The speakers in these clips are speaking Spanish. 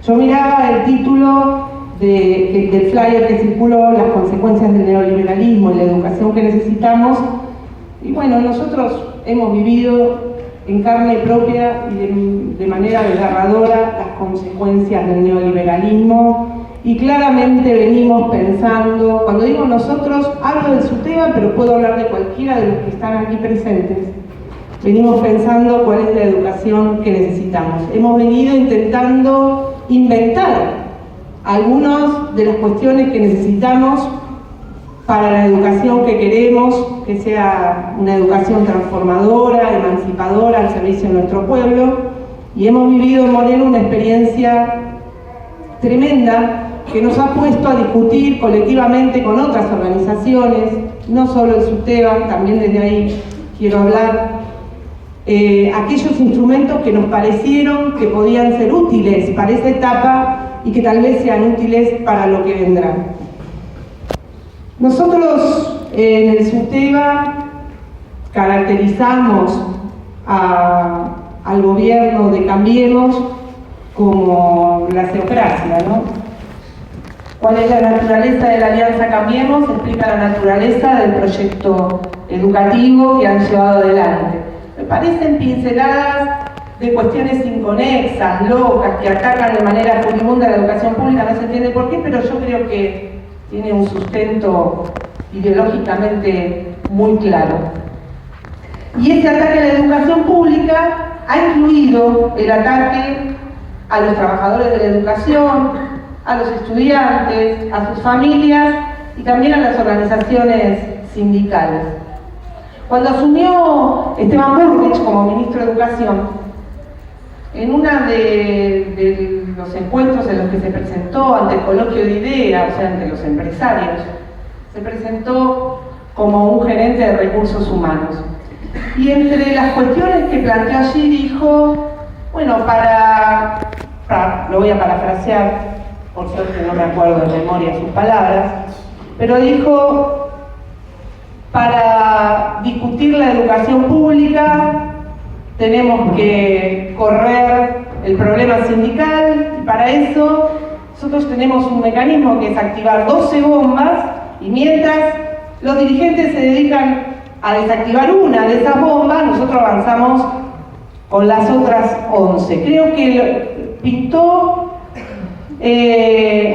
Yo miraba el título del flyer que circuló, las consecuencias del neoliberalismo y la educación que necesitamos, y bueno, nosotros hemos vivido en carne propia y de manera desgarradora las consecuencias del neoliberalismo, y claramente venimos pensando, cuando digo nosotros, hablo del SUTEBA, pero puedo hablar de cualquiera de los que están aquí presentes. Venimos pensando cuál es la educación que necesitamos. Hemos venido intentando inventar algunas de las cuestiones que necesitamos para la educación que queremos, que sea una educación transformadora, emancipadora, al servicio de nuestro pueblo, y hemos vivido en Moreno una experiencia tremenda que nos ha puesto a discutir colectivamente con otras organizaciones, no solo el SUTEBA, también desde ahí quiero hablar, aquellos instrumentos que nos parecieron que podían ser útiles para esa etapa y que tal vez sean útiles para lo que vendrá. Nosotros en el SUTEBA caracterizamos al gobierno de Cambiemos como la teocracia, ¿no? ¿Cuál es la naturaleza de la Alianza Cambiemos? Explica la naturaleza del proyecto educativo que han llevado adelante. Me parecen pinceladas de cuestiones inconexas, locas, que atacan de manera furibunda la educación pública, no se entiende por qué, pero yo creo que tiene un sustento ideológicamente muy claro. Y ese ataque a la educación pública ha incluido el ataque a los trabajadores de la educación, a los estudiantes, a sus familias y también a las organizaciones sindicales. Cuando asumió Esteban Bullrich como ministro de Educación, en uno de los encuentros en los que se presentó ante el coloquio de ideas, o sea, ante los empresarios, se presentó como un gerente de recursos humanos. Y entre las cuestiones que planteó allí dijo, bueno, lo voy a parafrasear, por suerte no me acuerdo de memoria sus palabras, pero dijo, para discutir la educación pública tenemos que correr el problema sindical, y para eso nosotros tenemos un mecanismo que es activar 12 bombas, y mientras los dirigentes se dedican a desactivar una de esas bombas, nosotros avanzamos con las otras 11. Creo que pintó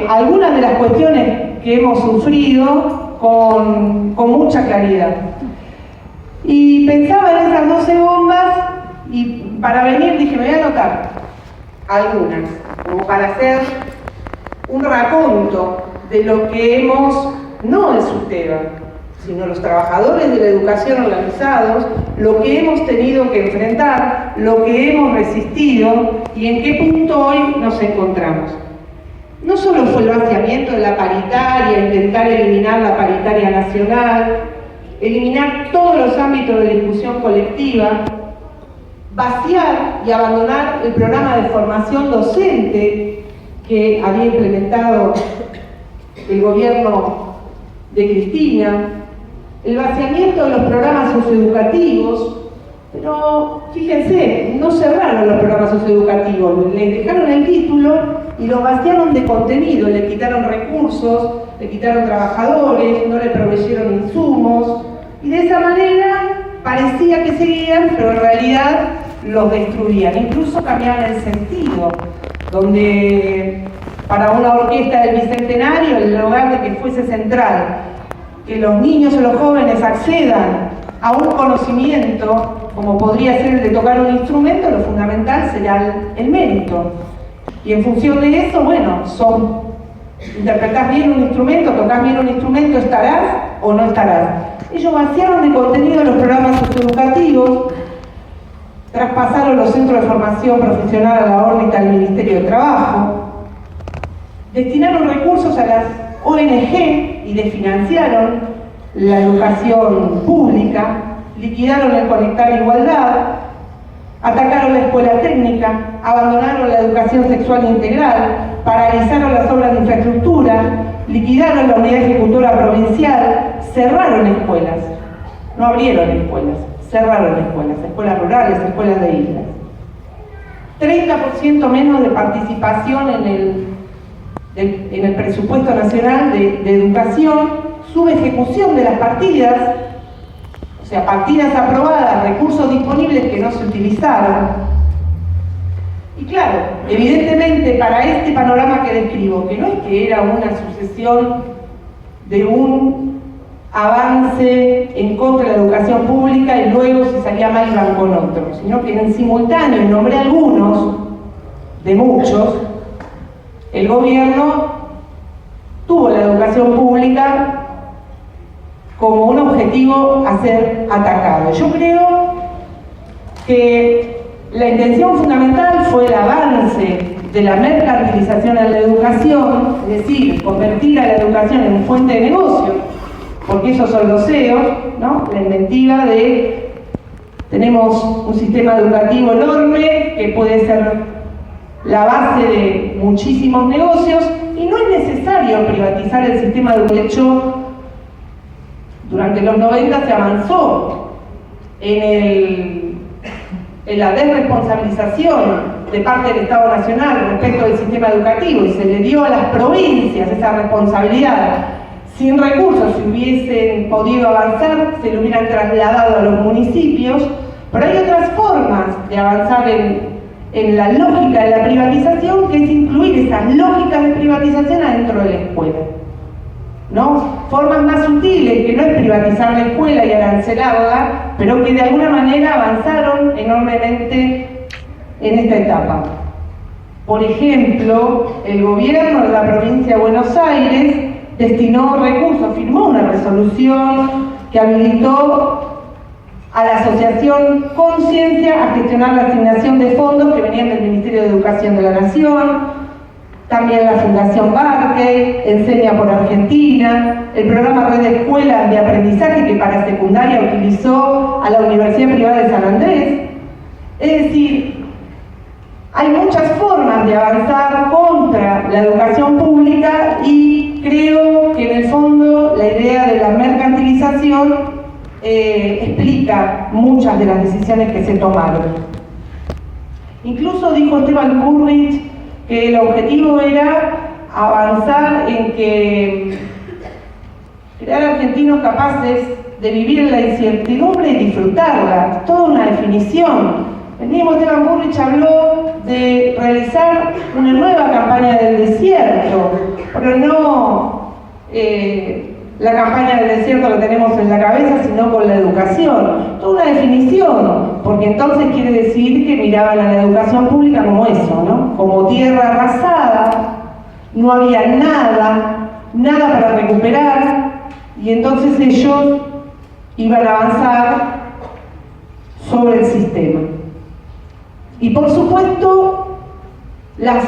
algunas de las cuestiones que hemos sufrido con mucha claridad. Y pensaba en esas 12 bombas, y para venir dije, me voy a anotar algunas, como para hacer un raconto de lo que hemos, no el SUTEBA, sino los trabajadores de la educación organizados, lo que hemos tenido que enfrentar, lo que hemos resistido y en qué punto hoy nos encontramos. No solo fue el vaciamiento de la paritaria, intentar eliminar la paritaria nacional, eliminar todos los ámbitos de discusión colectiva, vaciar y abandonar el programa de formación docente que había implementado el gobierno de Cristina, el vaciamiento de los programas socioeducativos, pero fíjense, no cerraron los programas socioeducativos, les dejaron el título y los vaciaron de contenido, le quitaron recursos, le quitaron trabajadores, no le proveyeron insumos, y de esa manera parecía que seguían, pero en realidad los destruían, incluso cambiaban el sentido, donde para una orquesta del Bicentenario, en lugar de que fuese central, que los niños o los jóvenes accedan a un conocimiento, como podría ser el de tocar un instrumento, lo fundamental será el mérito. Y en función de eso, bueno, interpretás bien un instrumento, tocás bien un instrumento, estarás o no estarás. Ellos vaciaron de contenido los programas socioeducativos, traspasaron los centros de formación profesional a la órbita del Ministerio de Trabajo, destinaron recursos a las ONG y desfinanciaron la educación pública, liquidaron el Conectar Igualdad, atacaron la escuela técnica, abandonaron la educación sexual integral, paralizaron las obras de infraestructura, liquidaron la unidad ejecutora provincial, cerraron escuelas, no abrieron escuelas, cerraron escuelas rurales, escuelas de islas. 30% menos de participación en el en el presupuesto nacional de educación, subejecución de las partidas, o sea, partidas aprobadas, recursos disponibles que no se utilizaron. Y claro, evidentemente para este panorama que describo, que no es que era una sucesión de un avance en contra de la educación pública y luego si salía mal iban con otros, sino que en simultáneo, y nombré algunos, de muchos, el gobierno tuvo la educación pública como un objetivo a ser atacado. Yo creo que la intención fundamental fue el avance de la mercantilización en la educación, es decir, convertir a la educación en fuente de negocio, porque esos son los CEOs, ¿no? La inventiva de tenemos un sistema educativo enorme que puede ser la base de muchísimos negocios y no es necesario privatizar el sistema educativo. De hecho, durante los 90 se avanzó en la desresponsabilización de parte del Estado Nacional respecto del sistema educativo y se le dio a las provincias esa responsabilidad. Sin recursos, si hubiesen podido avanzar, se lo hubieran trasladado a los municipios, pero hay otras formas de avanzar en la lógica de la privatización, que es incluir esas lógicas de privatización adentro de la escuela, ¿no? Formas más sutiles, que no es privatizar la escuela y arancelarla, pero que de alguna manera avanzaron enormemente en esta etapa. Por ejemplo, el gobierno de la provincia de Buenos Aires destinó recursos, firmó una resolución que habilitó a la Asociación Conciencia a gestionar la asignación de fondos que venían del Ministerio de Educación de la Nación, también la Fundación Barkey, Enseña por Argentina, el programa Red de Escuelas de Aprendizaje que para secundaria utilizó a la Universidad Privada de San Andrés. Es decir, hay muchas formas de avanzar contra la educación pública y creo que en el fondo la idea de la mercantilización explica muchas de las decisiones que se tomaron. Incluso dijo Esteban Bullrich que el objetivo era avanzar en que crear argentinos capaces de vivir en la incertidumbre y disfrutarla, toda una definición. El mismo Esteban Bullrich habló de realizar una nueva campaña del desierto, pero no la campaña del desierto la tenemos en la cabeza, sino con la educación. Toda una definición, porque entonces quiere decir que miraban a la educación pública como eso, ¿no? Como tierra arrasada, no había nada para recuperar, y entonces ellos iban a avanzar sobre el sistema. Y por supuesto, las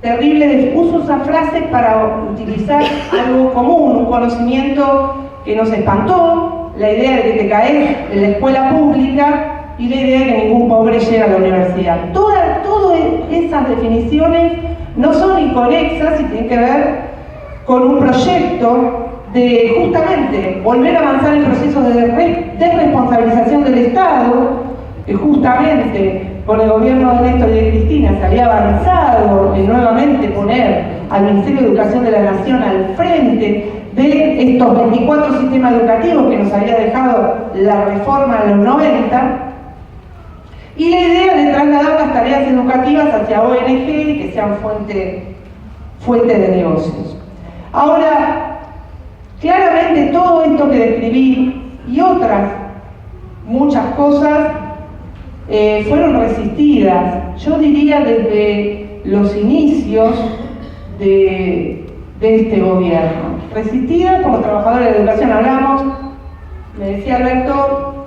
terribles, uso esa frase para utilizar algo común, un conocimiento que nos espantó, la idea de que te caes en la escuela pública y la idea de que ningún pobre llega a la universidad. Todas esas definiciones no son inconexas y tienen que ver con un proyecto de justamente volver a avanzar en procesos de desresponsabilización del Estado, que justamente con el gobierno de Néstor y de Cristina se había avanzado en nuevamente poner al Ministerio de Educación de la Nación al frente de estos 24 sistemas educativos que nos había dejado la reforma de los 90, y la idea de trasladar las tareas educativas hacia ONG y que sean fuente de negocios. Ahora, claramente todo esto que describí y otras muchas cosas fueron resistidas, yo diría desde los inicios de este gobierno. Resistidas por los trabajadores de educación. Hablamos, me decía Alberto,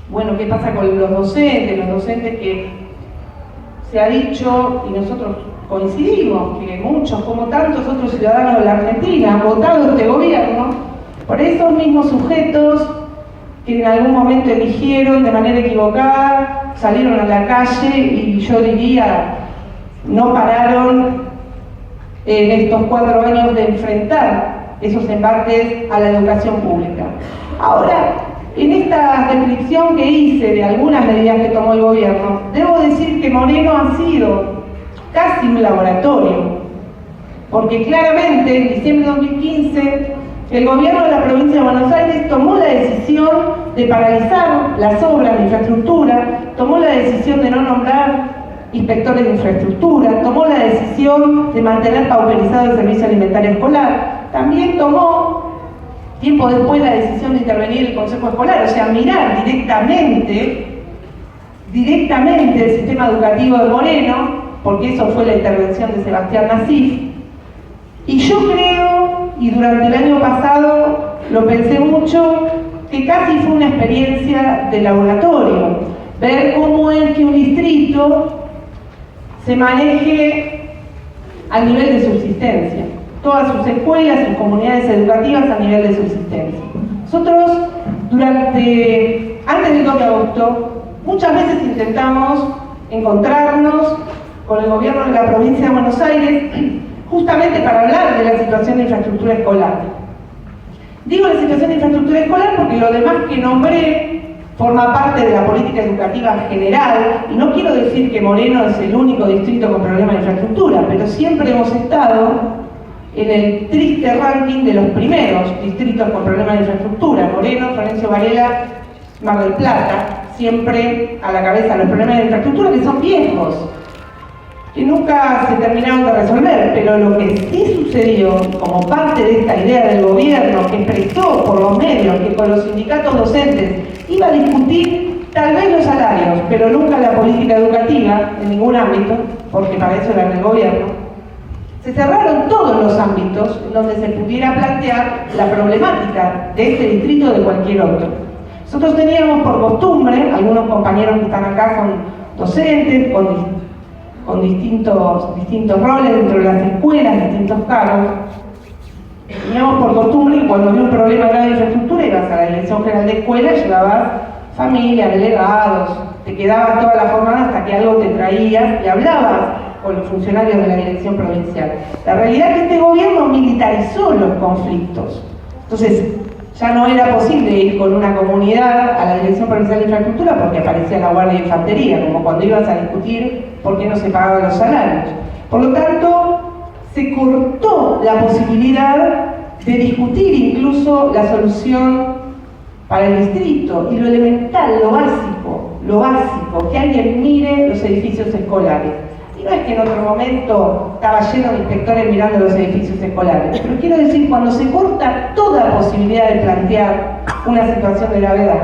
bueno, ¿qué pasa con los docentes? Los docentes que se ha dicho, y nosotros coincidimos, que muchos, como tantos otros ciudadanos de la Argentina, han votado este gobierno por esos mismos sujetos que en algún momento eligieron de manera equivocada, salieron a la calle y yo diría, no pararon en estos 4 años de enfrentar esos embates a la educación pública. Ahora, en esta descripción que hice de algunas medidas que tomó el gobierno, debo decir que Moreno ha sido casi un laboratorio porque claramente en diciembre de 2015 el gobierno de la provincia de Buenos Aires tomó la decisión de paralizar las obras de infraestructura, tomó la decisión de no nombrar inspectores de infraestructura, tomó la decisión de mantener pauperizado el servicio alimentario escolar, también tomó tiempo después la decisión de intervenir el Consejo Escolar, o sea, mirar directamente el sistema educativo de Moreno, porque eso fue la intervención de Sebastián Nasif. Y yo creo, y durante el año pasado lo pensé mucho, que casi fue una experiencia de laboratorio, ver cómo es que un distrito se maneje al nivel de subsistencia. Todas sus escuelas, sus comunidades educativas a nivel de subsistencia. Nosotros, antes del 2 de agosto, muchas veces intentamos encontrarnos con el gobierno de la provincia de Buenos Aires, justamente para hablar de la situación de infraestructura escolar. Digo la situación de infraestructura escolar porque lo demás que nombré forma parte de la política educativa general, y no quiero decir que Moreno es el único distrito con problemas de infraestructura, pero siempre hemos estado en el triste ranking de los primeros distritos con problemas de infraestructura. Moreno, Florencio Varela, Mar del Plata, siempre a la cabeza los problemas de infraestructura que son viejos, que nunca se terminaron de resolver, pero lo que sí sucedió como parte de esta idea del gobierno, que expresó por los medios que con los sindicatos docentes iba a discutir tal vez los salarios, pero nunca la política educativa en ningún ámbito, porque para eso era el gobierno, se cerraron todos los ámbitos en donde se pudiera plantear la problemática de este distrito o de cualquier otro. Nosotros teníamos por costumbre, algunos compañeros que están acá son docentes, con distintos roles dentro de las escuelas, distintos cargos. Teníamos por costumbre que cuando había un problema grave de infraestructura ibas a la Dirección General de Escuela, llevabas familia, delegados, te quedabas toda la jornada hasta que algo te traías y hablabas con los funcionarios de la Dirección Provincial. La realidad es que este gobierno militarizó los conflictos. Entonces, ya no era posible ir con una comunidad a la Dirección Provincial de Infraestructura porque aparecía la Guardia de Infantería, como cuando ibas a discutir por qué no se pagaban los salarios. Por lo tanto, se cortó la posibilidad de discutir incluso la solución para el distrito, y lo elemental, lo básico, que alguien mire los edificios escolares. Y no es que en otro momento estaba lleno de inspectores mirando los edificios escolares, pero quiero decir, cuando se corta toda posibilidad de plantear una situación de gravedad,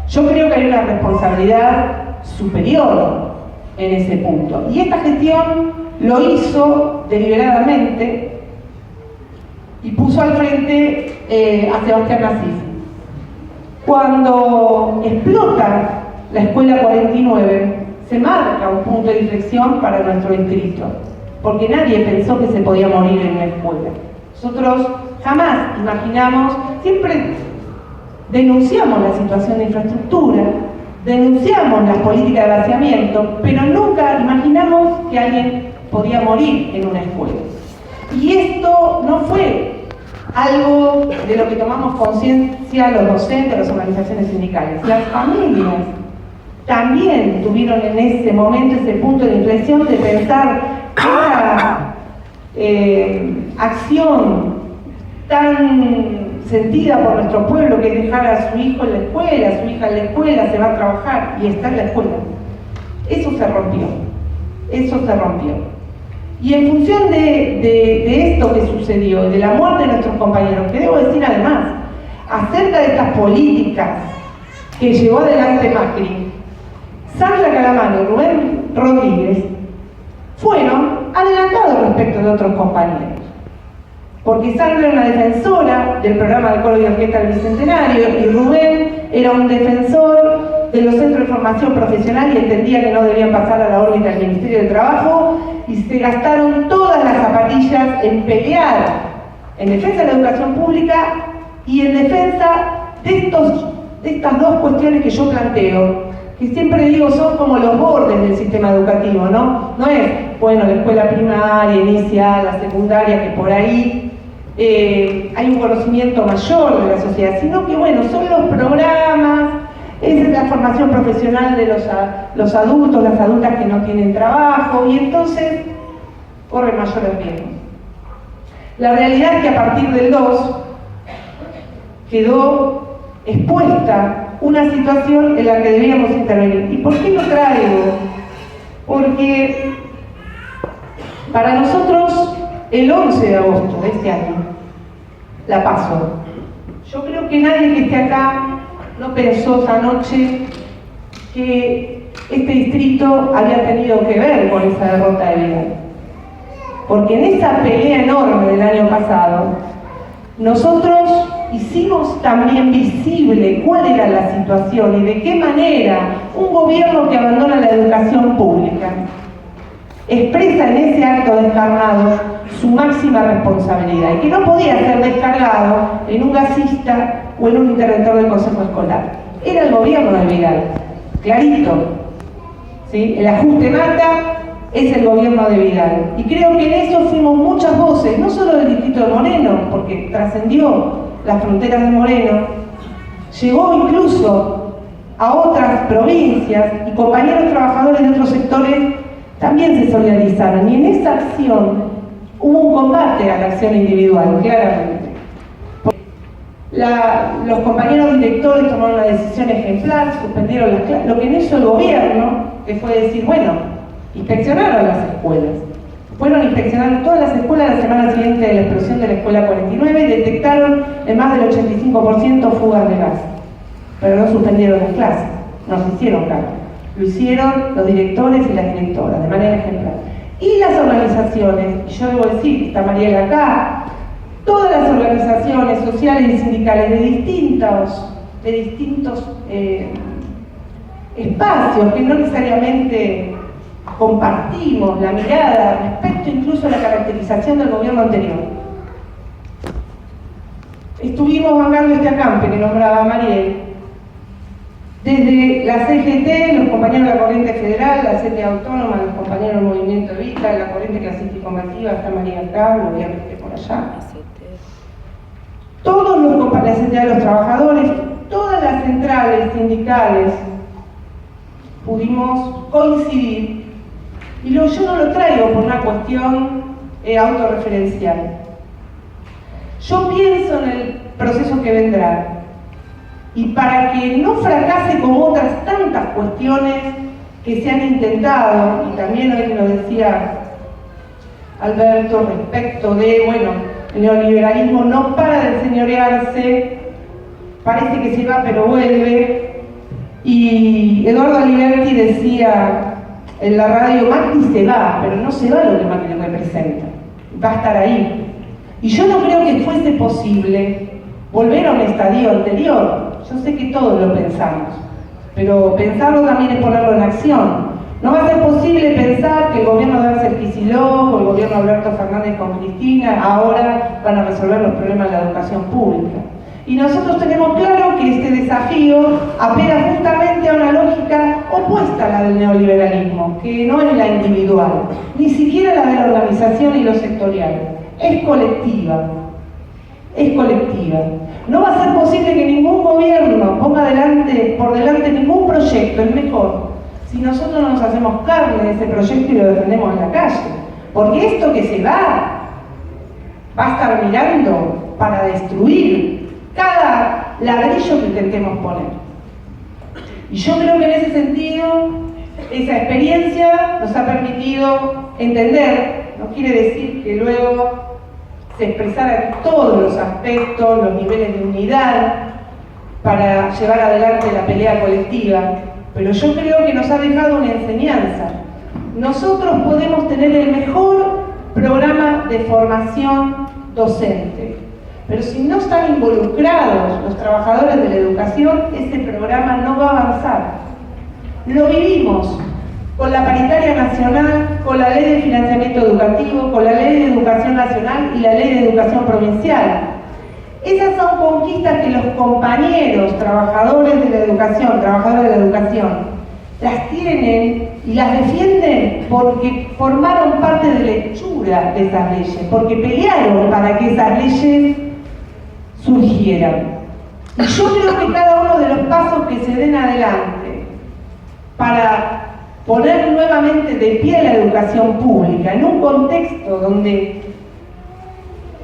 yo creo que hay una responsabilidad superior en ese punto. Y esta gestión lo hizo deliberadamente y puso al frente a Sebastián Nasif. Cuando explota la escuela 49, se marca un punto de inflexión para nuestro distrito, porque nadie pensó que se podía morir en una escuela. Nosotros jamás imaginamos, siempre denunciamos la situación de infraestructura, denunciamos las políticas de vaciamiento, pero nunca imaginamos que alguien podía morir en una escuela. Y esto no fue algo de lo que tomamos conciencia los docentes, las organizaciones sindicales. Las familias también tuvieron en ese momento ese punto de inflexión de pensar esta acción tan sentida por nuestro pueblo, que es dejar a su hijo en la escuela, a su hija en la escuela, se va a trabajar y está en la escuela. Eso se rompió. Y en función de esto que sucedió, de la muerte de nuestros compañeros, que debo decir además, acerca de estas políticas que llevó adelante Macri, Sandra Calamano y Rubén Rodríguez fueron adelantados respecto de otros compañeros. Porque Sandra era una defensora del programa de coro y orquesta del Bicentenario y Rubén era un defensor de los centros de formación profesional y entendía que no debían pasar a la órbita del Ministerio de Trabajo, y se gastaron todas las zapatillas en pelear en defensa de la educación pública y en defensa de estas dos cuestiones que yo planteo, que siempre digo son como los bordes del sistema educativo, ¿no? No es, bueno, la escuela primaria, inicial, la secundaria, que por ahí hay un conocimiento mayor de la sociedad, sino que, bueno, son los programas, es la formación profesional de los adultos, las adultas que no tienen trabajo, y entonces corren mayores riesgos. La realidad es que a partir del 2 quedó expuesta una situación en la que debíamos intervenir. ¿Y por qué lo traigo? Porque para nosotros el 11 de agosto de este año, la PASO, yo creo que nadie que esté acá no pensó esa noche que este distrito había tenido que ver con esa derrota de Vidal. Porque en esa pelea enorme del año pasado, nosotros hicimos también visible cuál era la situación y de qué manera un gobierno que abandona la educación pública expresa en ese acto descarnado su máxima responsabilidad y que no podía ser descargado en un gasista o en un interventor del consejo escolar. Era el gobierno de Vidal, clarito. ¿Sí? El ajuste mata es el gobierno de Vidal. Y creo que en eso fuimos muchas voces, no solo del distrito de Moreno, porque trascendió las fronteras de Moreno, llegó incluso a otras provincias y compañeros trabajadores de otros sectores también se solidarizaron. Y en esa acción hubo un combate a la acción individual, claramente. Los compañeros directores tomaron una decisión ejemplar, suspendieron las clases. Lo que hizo el gobierno, que fue decir, bueno, inspeccionaron las escuelas. Fueron inspeccionando todas las escuelas la semana siguiente de la explosión de la escuela 49 y detectaron en más del 85% fugas de gas. Pero no suspendieron las clases, no se hicieron cargo. Lo hicieron los directores y las directoras, de manera ejemplar. Y las organizaciones, y yo debo decir, está Mariela acá, todas las organizaciones sociales y sindicales de distintos espacios que no necesariamente compartimos la mirada respecto incluso a la caracterización del gobierno anterior. Estuvimos bancando este acampe que nombraba Mariel, desde la CGT, los compañeros de la Corriente Federal, la CTA Autónoma, los compañeros del Movimiento Evita, la Corriente Clasista y Combativa, está María acá, lo voy a meter por allá. Todos los la CTA de los trabajadores, todas las centrales sindicales pudimos coincidir. Y yo no lo traigo por una cuestión autorreferencial. Yo pienso en el proceso que vendrá. Y para que no fracase como otras tantas cuestiones que se han intentado, y también hoy lo decía Alberto respecto de, bueno, el neoliberalismo no para de señorearse, parece que se va pero vuelve, y Eduardo Aliberti decía en la radio, Macri se va, pero no se va lo que Macri representa, va a estar ahí. Y yo no creo que fuese posible volver a un estadio anterior. Yo sé que todos lo pensamos, pero pensarlo también es ponerlo en acción. No va a ser posible pensar que el gobierno de Axel Kicillof o el gobierno de Alberto Fernández con Cristina ahora van a resolver los problemas de la educación pública. Y nosotros tenemos claro que este desafío apela justamente a una lógica opuesta a la del neoliberalismo, que no es la individual, ni siquiera la de la organización y lo sectorial, es colectiva. Es colectiva. No va a ser posible que ningún gobierno ponga por delante ningún proyecto, el mejor, si nosotros no nos hacemos carne de ese proyecto y lo defendemos en la calle. Porque esto que se va a estar mirando para destruir cada ladrillo que intentemos poner. Y yo creo que en ese sentido, esa experiencia nos ha permitido entender, no quiere decir que luego se expresaran todos los aspectos, los niveles de unidad para llevar adelante la pelea colectiva, pero yo creo que nos ha dejado una enseñanza. Nosotros podemos tener el mejor programa de formación docente, pero si no están involucrados los trabajadores de la educación, ese programa no va a avanzar. Lo vivimos con la paritaria nacional, con la ley de financiamiento educativo, con la ley de educación nacional y la ley de educación provincial. Esas son conquistas que los compañeros trabajadores de la educación, las tienen y las defienden porque formaron parte de la hechura de esas leyes, porque pelearon para que esas leyes surgieran. Y yo creo que cada uno de los pasos que se den adelante para poner nuevamente de pie la educación pública en un contexto donde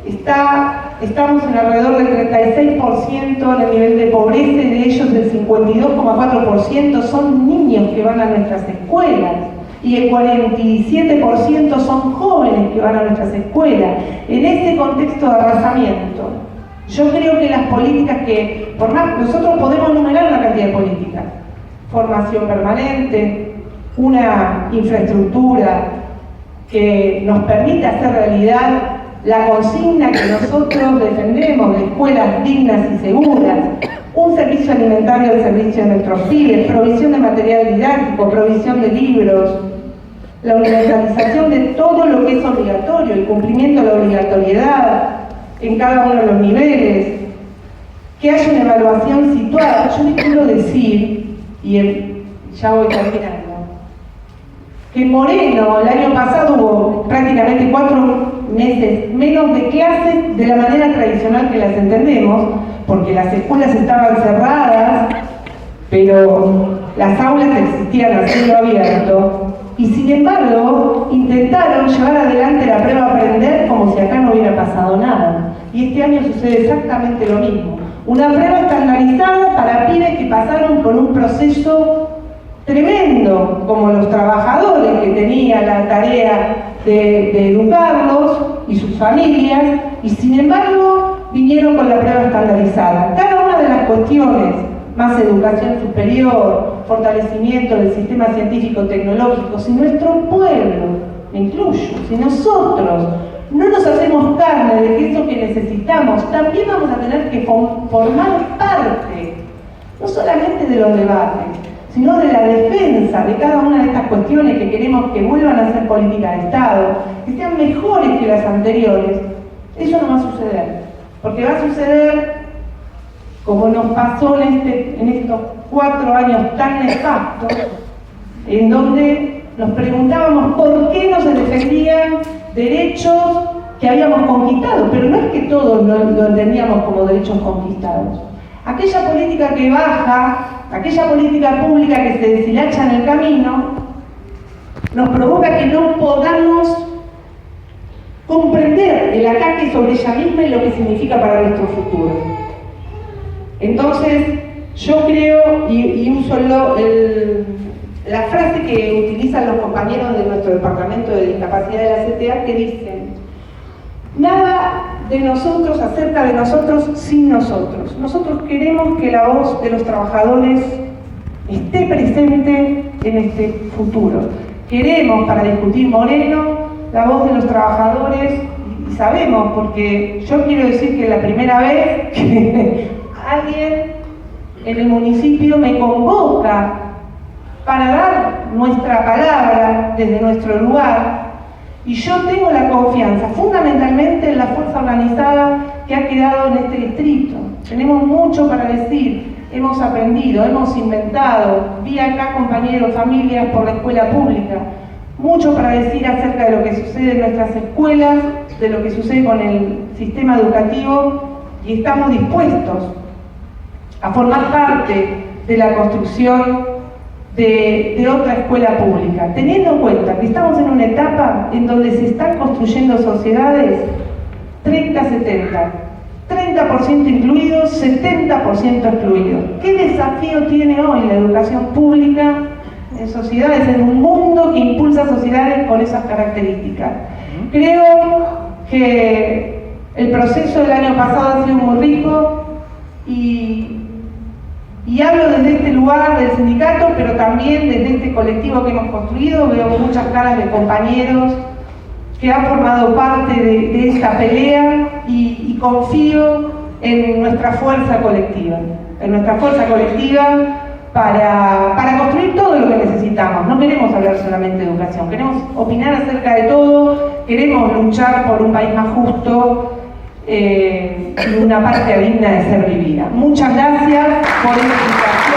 estamos en alrededor del 36% en el nivel de pobreza, y de ellos el 52,4% son niños que van a nuestras escuelas, y el 47% son jóvenes que van a nuestras escuelas. En este contexto de arrasamiento, yo creo que las políticas que, por más, nosotros podemos enumerar una cantidad de políticas: formación permanente, una infraestructura que nos permita hacer realidad la consigna que nosotros defendemos de escuelas dignas y seguras, un servicio alimentario al servicio de nuestros pibes, provisión de material didáctico, provisión de libros, la universalización de todo lo que es obligatorio, el cumplimiento de la obligatoriedad en cada uno de los niveles, que haya una evaluación situada. Yo les quiero decir, y ya voy terminando, que en Moreno el año pasado hubo prácticamente 4 meses menos de clases de la manera tradicional que las entendemos, porque las escuelas estaban cerradas, pero las aulas existían a cielo abierto, y sin embargo intentaron llevar adelante la prueba Aprender como si acá no hubiera pasado nada. Y este año sucede exactamente lo mismo. Una prueba estandarizada para pibes que pasaron por un proceso tremendo, como los trabajadores que tenían la tarea de educarlos y sus familias, y sin embargo vinieron con la prueba estandarizada. Cada una de las cuestiones, más educación superior, fortalecimiento del sistema científico-tecnológico, si nuestro pueblo, me incluyo, si nosotros no nos hacemos carne de eso que necesitamos, también vamos a tener que formar parte, no solamente de los debates, sino de la defensa de cada una de estas cuestiones que queremos que vuelvan a ser políticas de Estado, que sean mejores que las anteriores. Eso no va a suceder, porque va a suceder como nos pasó en estos 4 años tan nefastos, en donde nos preguntábamos por qué no se defendían derechos que habíamos conquistado, pero no es que todos lo entendíamos como derechos conquistados. Aquella política que baja, aquella política pública que se deshilacha en el camino, nos provoca que no podamos comprender el ataque sobre ella misma y lo que significa para nuestro futuro. Entonces, yo creo, y uso la frase que utilizan los compañeros de nuestro Departamento de Discapacidad de la CTA, que dicen: nada de nosotros, acerca de nosotros, sin nosotros. Nosotros queremos que la voz de los trabajadores esté presente en este futuro. Queremos, para discutir Moreno, la voz de los trabajadores, y sabemos, porque yo quiero decir que la primera vez que alguien en el municipio me convoca para dar nuestra palabra desde nuestro lugar, y yo tengo la confianza fundamentalmente en la fuerza organizada que ha quedado en este distrito. Tenemos mucho para decir, hemos aprendido, hemos inventado, vi acá compañeros, familias por la escuela pública, mucho para decir acerca de lo que sucede en nuestras escuelas, de lo que sucede con el sistema educativo, y estamos dispuestos a formar parte de la construcción de otra escuela pública, teniendo en cuenta que estamos en una etapa en donde se están construyendo sociedades 30-70, 30% incluidos, 70% excluidos. ¿Qué desafío tiene hoy la educación pública en sociedades, en un mundo que impulsa sociedades con esas características? Creo que el proceso del año pasado ha sido muy rico, y hablo desde este lugar del sindicato, pero también desde este colectivo que hemos construido. Veo muchas caras de compañeros que han formado parte de esta pelea, y confío en nuestra fuerza colectiva, para construir todo lo que necesitamos. No queremos hablar solamente de educación, queremos opinar acerca de todo, queremos luchar por un país más justo, y una patria digna de ser vivida. Muchas gracias por esta invitación.